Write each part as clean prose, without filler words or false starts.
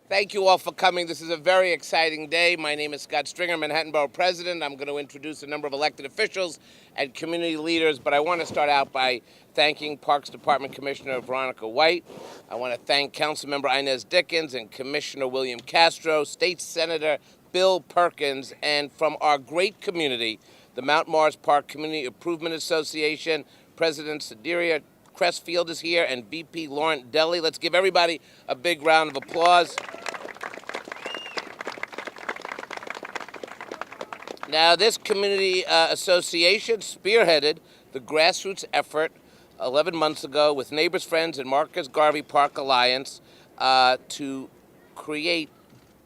Thank you all for coming. This is a very exciting day. My name is Scott Stringer, Manhattan Borough President. I'm going to introduce a number of elected officials and community leaders, but I want to start out by thanking Parks Department Commissioner Veronica White. I want to thank Councilmember Inez Dickens and Commissioner William Castro, State Senator Bill Perkins, and from our great community, the Mount Morris Park Community Improvement Association, President Sadiria Crestfield is here, and VP Laurent Deli. Let's give everybody a big round of applause. Now, this community association spearheaded the grassroots effort 11 months ago with Neighbors, Friends, and Marcus Garvey Park Alliance to create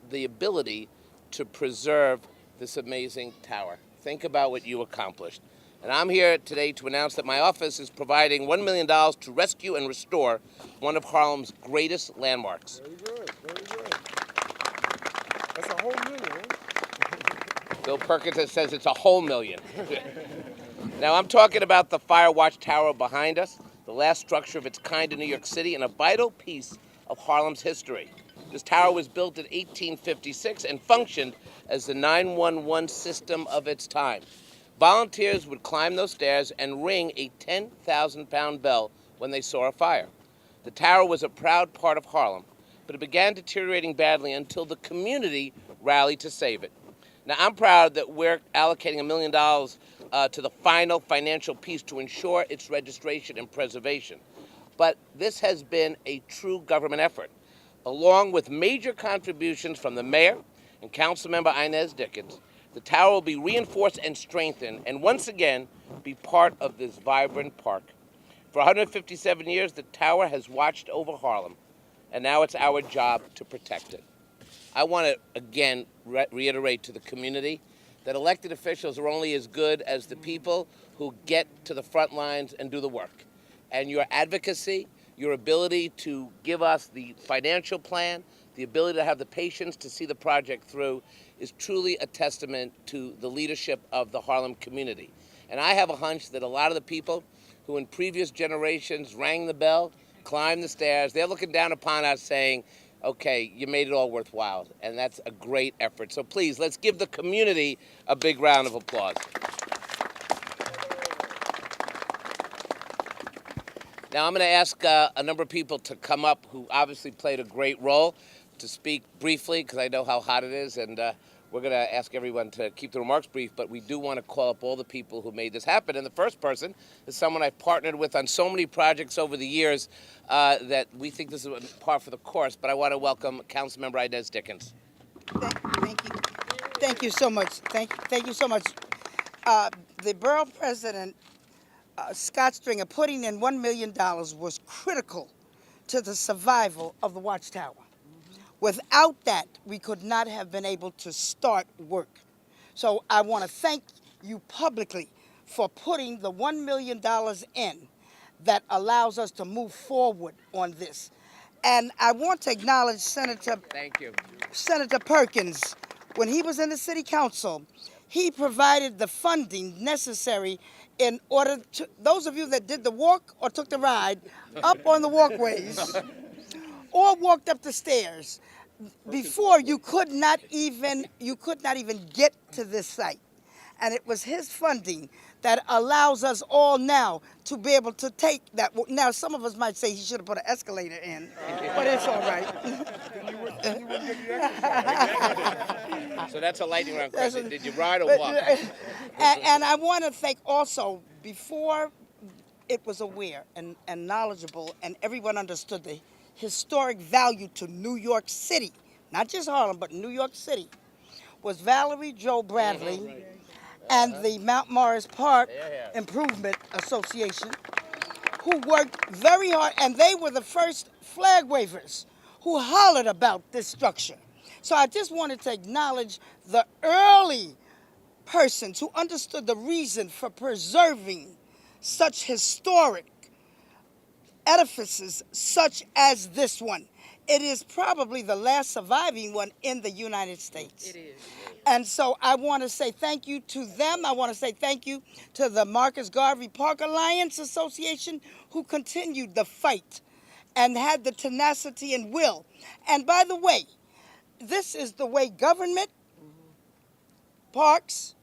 the ability to preserve this amazing tower. Think about what you accomplished. And I'm here today to announce that my office is providing $1 million to rescue and restore one of Harlem's greatest landmarks. Very good, very good. That's a whole million, huh? Bill Perkins says it's a whole million. Now, I'm talking about the Fire Watchtower behind us, the last structure of its kind in New York City and a vital piece of Harlem's history. This tower was built in 1856 and functioned as the 911 system of its time. Volunteers would climb those stairs and ring a 10,000-pound bell when they saw a fire. The tower was a proud part of Harlem, but it began deteriorating badly until the community rallied to save it. Now, I'm proud that we're allocating $1 million to the final financial piece to ensure its registration and preservation. But this has been a true government effort, along with major contributions from the mayor and Councilmember Inez Dickens. The tower will be reinforced and strengthened, and once again, be part of this vibrant park. For 157 years, the tower has watched over Harlem, and now it's our job to protect it. I want to, again, reiterate to the community that elected officials are only as good as the people who get to the front lines and do the work. And your advocacy, your ability to give us the financial plan, the ability to have the patience to see the project through is truly a testament to the leadership of the Harlem community. And I have a hunch that a lot of the people who in previous generations rang the bell, climbed the stairs, they're looking down upon us saying, okay, you made it all worthwhile. And that's a great effort. So please, let's give the community a big round of applause. Now I'm going to ask a number of people to come up who obviously played a great role to speak briefly, because I know how hot it is, and we're going to ask everyone to keep the remarks brief, but we do want to call up all the people who made this happen. And the first person is someone I've partnered with on so many projects over the years that we think this is par for the course, but I want to welcome Councilmember Inez Dickens. Thank you. Thank you so much. Thank you so much. The Borough President Scott Stringer putting in $1 million was critical to the survival of the Watchtower. Without that, we could not have been able to start work. So I want to thank you publicly for putting the $1 million in that allows us to move forward on this. And I want to acknowledge Senator Perkins. When he was in the city council, he provided the funding necessary in order to, those of you that did the walk or took the ride up on the walkways, or walked up the stairs, before you could not even get to this site. And it was his funding that allows us all now to be able to take that. Now, some of us might say he should have put an escalator in, but it's all right. So that's a lightning round question. Did you ride or walk? And I want to thank also, before it was aware and knowledgeable and everyone understood the historic value to New York City, not just Harlem, but New York City, was Valerie Jo Bradley and the Mount Morris Park Improvement Association, who worked very hard, and they were the first flag wavers who hollered about this structure. So I just wanted to acknowledge the early persons who understood the reason for preserving such historic edifices such as this one. It is probably the last surviving one in the United States. It is. And so I want to say thank you to them. I want to say thank you to the Marcus Garvey Park Alliance Association, who continued the fight and had the tenacity and will. And by the way, this is the way government, parks,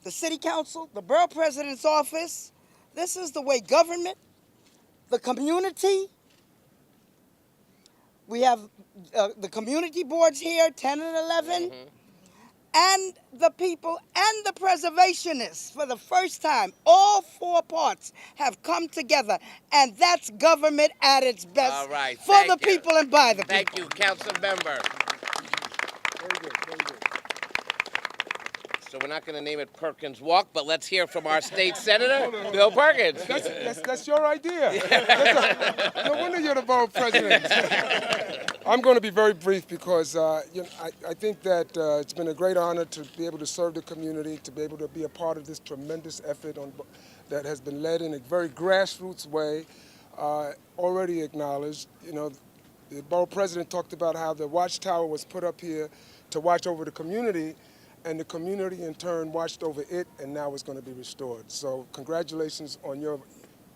the city council, the borough president's office, this is the way government, the community, we have the community boards here, 10 and 11, and the people and the preservationists, for the first time, all four parts have come together, and that's government at its best. All right, for the people and by the people. Thank you, Council Member. Very good, very good. So we're not going to name it Perkins Walk, but let's hear from our state senator, Bill Perkins. That's your idea. No wonder you're the borough president. I'm going to be very brief because I think that it's been a great honor to be able to serve the community, to be able to be a part of this tremendous effort that has been led in a very grassroots way, already acknowledged. You know, the borough president talked about how the Watchtower was put up here to watch over the community, and the community in turn watched over it, and now it's going to be restored. So congratulations on your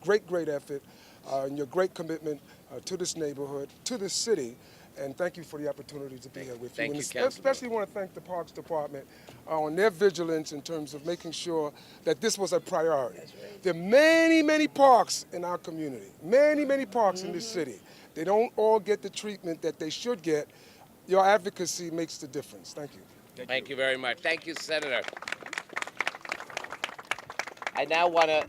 great, great effort and your great commitment to this neighborhood, to this city, and thank you for the opportunity to be here with you. Thank you, And especially want to thank the Parks Department on their vigilance in terms of making sure that this was a priority. There are many, many parks in our community, many, many parks in this city. They don't all get the treatment that they should get. Your advocacy makes the difference. Thank you. Thank you very much. Thank you, Senator. I now want to,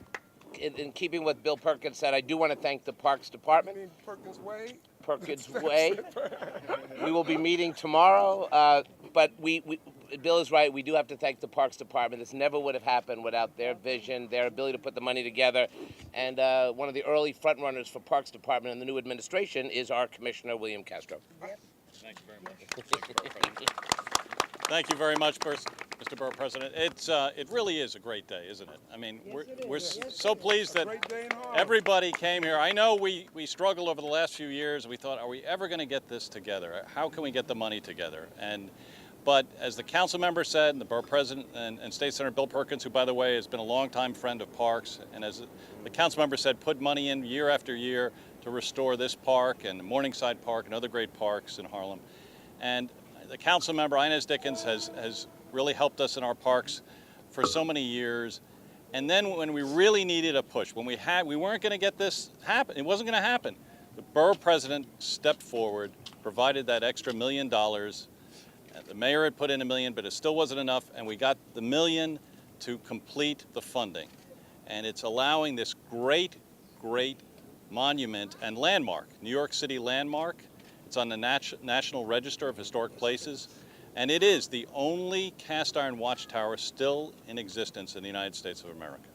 in keeping with Bill Perkins said, I do want to thank the Parks Department. Perkins Way. Perkins Way. We will be meeting tomorrow, but Bill is right. We do have to thank the Parks Department. This never would have happened without their vision, their ability to put the money together. And one of the early frontrunners for Parks Department in the new administration is our Commissioner, William Castro. Thank you very much. Thank you very much, Mr. Borough President. It really is a great day, isn't it? I mean, we're so pleased that everybody came here. I know we struggled over the last few years. We thought, are we ever going to get this together? How can we get the money together? But as the council member said, and the Borough President and State Senator Bill Perkins, who, by the way, has been a longtime friend of parks, and as the council member said, put money in year after year to restore this park and Morningside Park and other great parks in Harlem. And the council member, Inez Dickens, has really helped us in our parks for so many years. And then when we really needed a push, when we weren't going to get this happen, it wasn't going to happen. The borough president stepped forward, provided that extra $1 million. The mayor had put in $1 million, but it still wasn't enough, and we got the $1 million to complete the funding. And it's allowing this great, great monument and landmark, New York City landmark. It's on the National Register of Historic Places, and it is the only cast iron watchtower still in existence in the United States of America.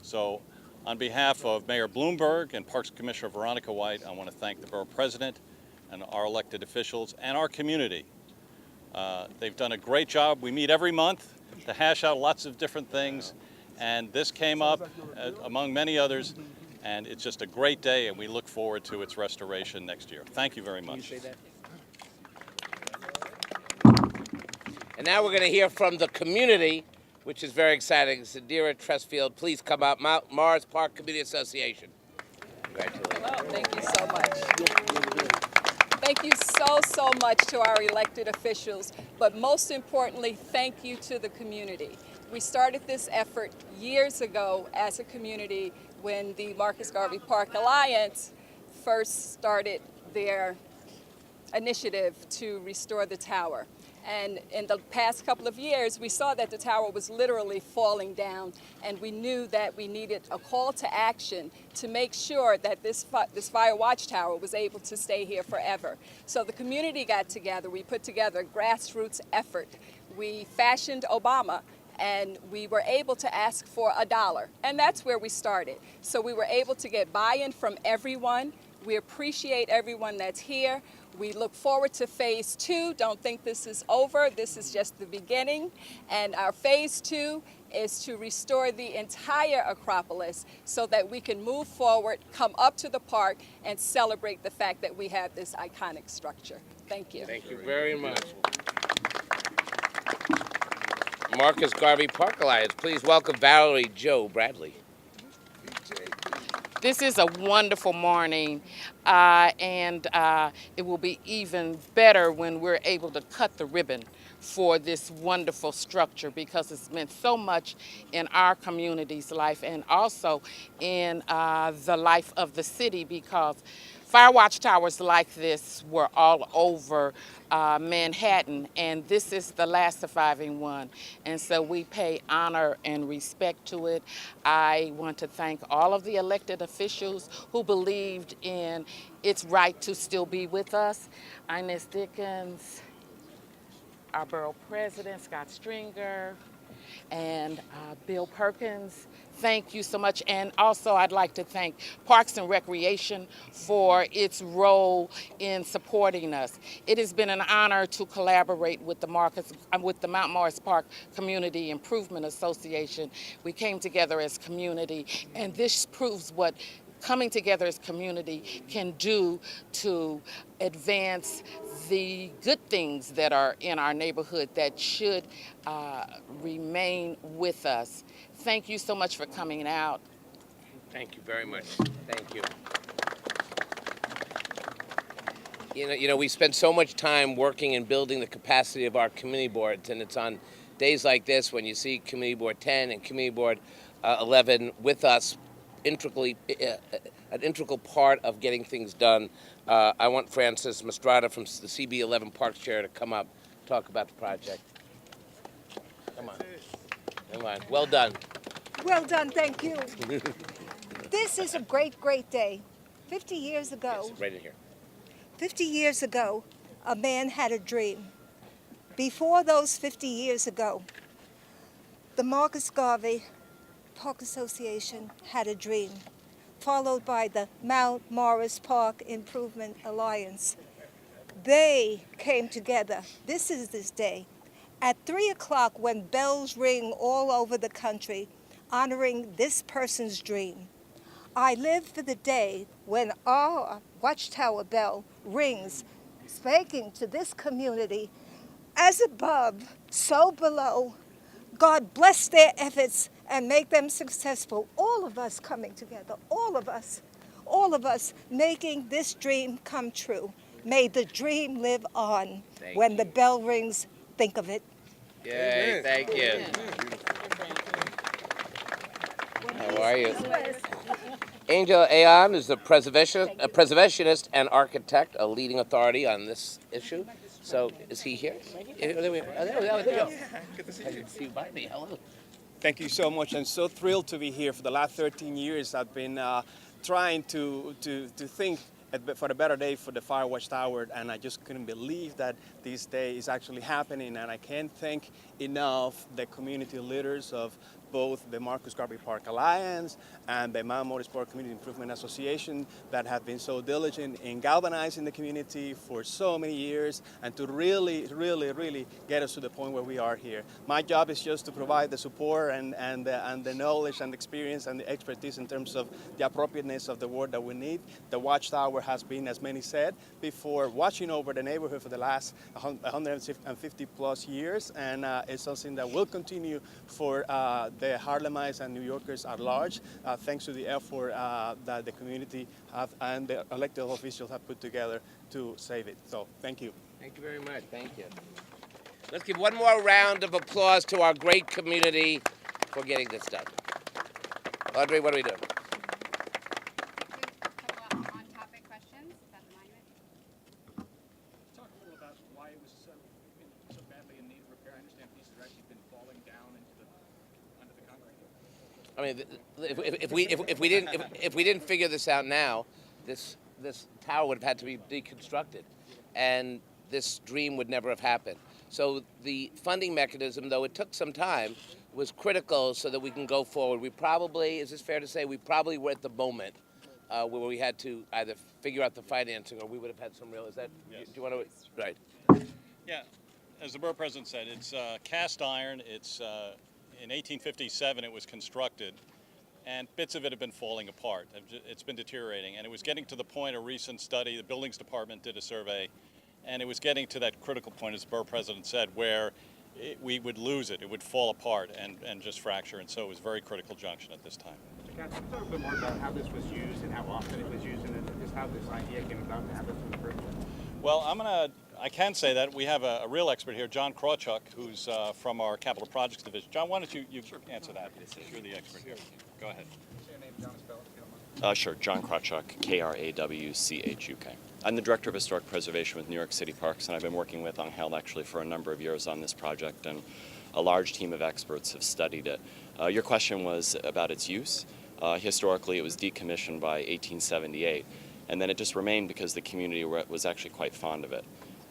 So on behalf of Mayor Bloomberg and Parks Commissioner Veronica White, I want to thank the Borough President and our elected officials and our community. They've done a great job. We meet every month to hash out lots of different things, and this came up among many others. And it's just a great day, and we look forward to its restoration next year. Thank you very much. Can you say that? And now we're going to hear from the community, which is very exciting. Sadira Trestfield, please come up. Mars Park Community Association. Congratulations. Hello, thank you so much. Thank you so much to our elected officials, but most importantly, thank you to the community. We started this effort years ago as a community when the Marcus Garvey Park Alliance first started their initiative to restore the tower. And in the past couple of years, we saw that the tower was literally falling down, and we knew that we needed a call to action to make sure that this fire watchtower was able to stay here forever. So the community got together. We put together a grassroots effort. We fashioned Obama, and we were able to ask for $1, and that's where we started. So we were able to get buy-in from everyone. We appreciate everyone that's here. We look forward to phase 2. Don't think this is over. This is just the beginning. And our phase 2 is to restore the entire Acropolis so that we can move forward, come up to the park, and celebrate the fact that we have this iconic structure. Thank you. Thank you very much. Marcus Garvey Park Alliance, please welcome Valerie Jo Bradley. This is a wonderful morning, and it will be even better when we're able to cut the ribbon for this wonderful structure, because it's meant so much in our community's life and also in the life of the city, because fire watch towers like this were all over Manhattan, and this is the last surviving one. And so we pay honor and respect to it. I want to thank all of the elected officials who believed in its right to still be with us. Inez Dickens, our Borough President Scott Stringer, and Bill Perkins. Thank you so much. And also I'd like to thank Parks and Recreation for its role in supporting us. It has been an honor to collaborate with the Mount Morris Park Community Improvement Association. We came together as community, and this proves what coming together as community can do to advance the good things that are in our neighborhood that should remain with us. Thank you so much for coming out. Thank you very much. Thank you. You know, we spend so much time working and building the capacity of our community boards, and it's on days like this when you see Community Board 10 and Community Board 11 with us, an integral part of getting things done. I want Francis Mastrada from the CB11 Parks Chair to come up, talk about the project. Come on. Come on. Well done. Well done, thank you. This is a great, great day. 50 years ago, Yes, right in here. 50 years ago, a man had a dream. Before those 50 years ago, the Marcus Garvey Park Association had a dream, followed by the Mount Morris Park Improvement Alliance. They came together. This is this day. At 3 o'clock, when bells ring all over the country, honoring this person's dream. I live for the day when our Watchtower bell rings, speaking to this community, as above, so below. God bless their efforts and make them successful. All of us coming together, all of us making this dream come true. May the dream live on. When the bell rings, think of it. Yay, thank you. How are you? Angel Aon is a preservationist and architect, a leading authority on this issue. So, is he here? There we go. There we go. Good to see you. See you by me. Hello. Thank you so much. I'm so thrilled to be here. For the last 13 years, I've been trying to think for a better day for the Fire Watchtower, and I just couldn't believe that this day is actually happening. And I can't thank enough the community leaders of both the Marcus Garvey Park Alliance and the Mount Morris Park Community Improvement Association that have been so diligent in galvanizing the community for so many years and to really get us to the point where we are here. My job is just to provide the support and the knowledge and experience and the expertise in terms of the appropriateness of the work that we need. The Watchtower has been, as many said before, watching over the neighborhood for the last 150 plus years, and it's something that will continue for the Harlemites and New Yorkers at large, thanks to the effort that the community and the elected officials have put together to save it. So, thank you. Thank you very much. Thank you. Let's give one more round of applause to our great community for getting this done. Audrey, what are we doing? On-topic questions about the monument. Talk a little about why it was so badly in need of repair. I understand pieces have actually been falling down under the concrete. I mean, if we didn't figure this out now, this tower would have had to be deconstructed, and this dream would never have happened. So the funding mechanism, though it took some time, was critical so that we can go forward. We probably, is this fair to say, we probably were at the moment where we had to either figure out the financing or we would have had some real, is that, Yes. do you want to, right. Yeah, as the Borough President said, it's cast iron. It's in 1857 it was constructed, and bits of it have been falling apart. It's been deteriorating, and it was getting to the point, a recent study, the Buildings Department did a survey, and it was getting to that critical point, as the Borough President said, where we would lose it. It would fall apart and just fracture, and so it was a very critical junction at this time. Mr. Can you talk a bit more about how this was used and how often it was used, and just how this idea came about to have this in the first place? Well, I can say that we have a real expert here, John Krawchuk, who's from our Capital Projects Division. John, why don't you answer that? You're the expert here. Go ahead. Say your name, John, spell it, if you don't mind. Sure. John Krawchuk, Krawchuk. I'm the Director of Historic Preservation with New York City Parks, and I've been working with Angel actually for a number of years on this project, and a large team of experts have studied it. Your question was about its use. Historically, it was decommissioned by 1878, and then it just remained because the community was actually quite fond of it.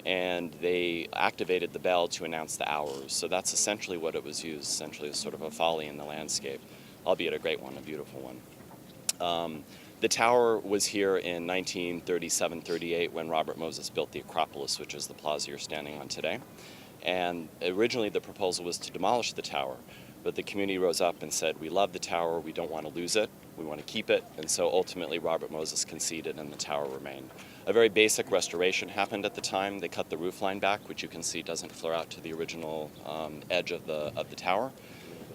And they activated the bell to announce the hours, so that's essentially what it was used, essentially as sort of a folly in the landscape, albeit a great one, a beautiful one. The tower was here in 1937-38 when Robert Moses built the Acropolis, which is the plaza you're standing on today. And originally the proposal was to demolish the tower, but the community rose up and said, we love the tower, we don't want to lose it, we want to keep it, and so ultimately Robert Moses conceded and the tower remained. A very basic restoration happened at the time. They cut the roof line back, which you can see doesn't flare out to the original edge of the tower.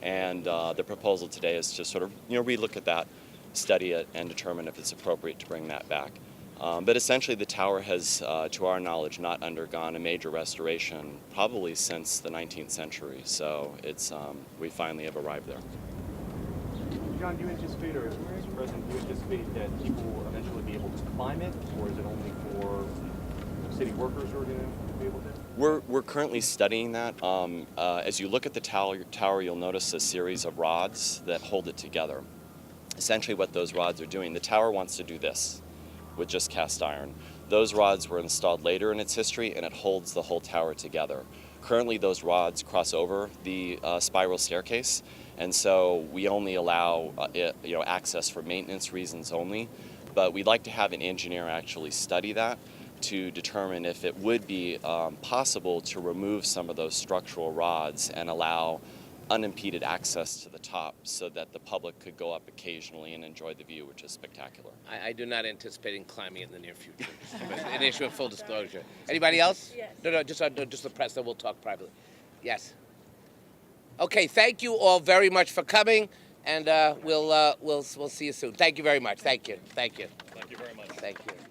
And the proposal today is to sort of relook at that, study it, and determine if it's appropriate to bring that back. But essentially the tower has, to our knowledge, not undergone a major restoration probably since the 19th century. So it's we finally have arrived there. John, do you anticipate, or Mr. President, do you anticipate that people will eventually be able to climb it, or is it only for city workers who are going to be able to? We're currently studying that. As you look at the tower, you'll notice a series of rods that hold it together. Essentially what those rods are doing, the tower wants to do this with just cast iron. Those rods were installed later in its history, and it holds the whole tower together. Currently those rods cross over the spiral staircase, and so we only allow access for maintenance reasons only, but we'd like to have an engineer actually study that to determine if it would be possible to remove some of those structural rods and allow unimpeded access to the top so that the public could go up occasionally and enjoy the view, which is spectacular. I do not anticipate climbing it in the near future. An issue of full disclosure. Anybody else? Yes. No, just the press, then we'll talk privately. Yes. Okay, thank you all very much for coming, and we'll see you soon. Thank you very much. Thank you. Thank you. Thank you very much. Thank you.